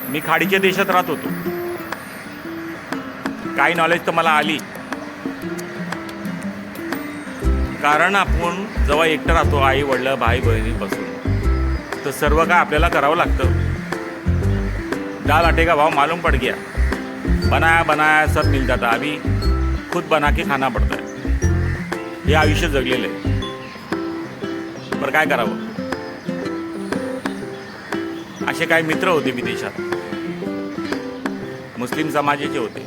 मी खाडीच्या देशात राहत होतो. काही नॉलेज तर मला आली, कारण आपण जेव्हा एकटं राहतो आई वडील भाई बहिणीपासून, तर सर्व काय आपल्याला करावं लागतं. दाल आटे का भाव मालूम पड़ गया, बनाया बनाया सब मिल जाता, अभी खुद बना के खाना पड़ता है. हे आयुष्य जगलेलं आहे. बरं काय करावं. असे काही मित्र होते मी देशात, मुस्लिम समाजाचे होते.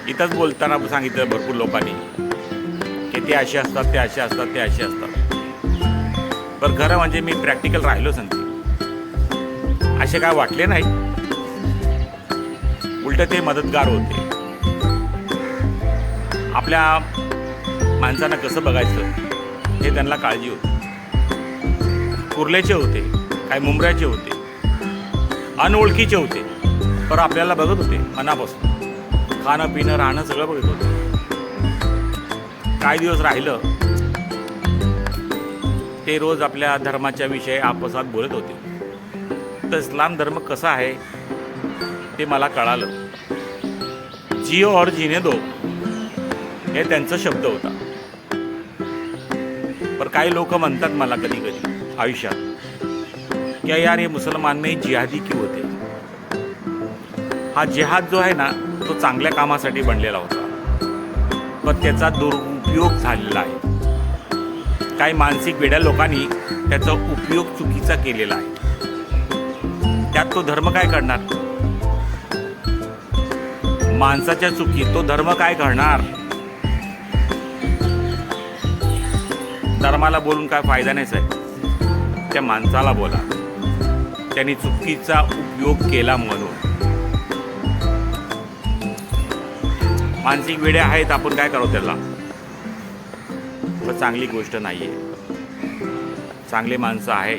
इथंच बोलताना सांगितलं भरपूर लोकांनी की ते असे असतात, ते असे असतात, ते असे असतात. पण खरं म्हणजे मी प्रॅक्टिकल राहिलो सांगते. असे काय वाटले नाही, उलट ते मदतगार होते. आपल्या माणसांना कसं बघायचं हे त्यांना काळजी होती. कुर्ल्याचे होते, काही मुंबऱ्याचे होते, अनओळखीचे होते, पण आपल्याला बघत होते मनापासून. खाणं पिणं राहणं सगळं बघत होतं. काही दिवस राहिलं, ते रोज आपल्या धर्माच्या विषयी आपसात बोलत होते. तर इस्लाम धर्म कसा आहे ते मला कळालं. जियो और जीने दो हे त्यांचा शब्द होता. पर काही लोक म्हणतात मला कधी कधी आयुष्यात की यार हे मुसलमान में जिहादी क्यों होते. हा जिहाद जो आहे ना, तो चांगल्या कामासाठी बनलेला होता, पण त्याचा दुरुपयोग झालेला आहे. काही मानसिक वेड्या लोकांनी त्याचा उपयोग चुकीचा केलेला आहे. त्यात तो धर्म काय करणार. माणसाच्या चुकी तो धर्म काय करणार. धर्माला बोलून काय फायदा नाही साहेब. त्या माणसाला बोला, त्यांनी चुकीचा उपयोग केला म्हणून. मानसिक वेडे आहेत, आपण काय करावं त्याला. पण चांगली गोष्ट नाही आहे. चांगली माणसं आहे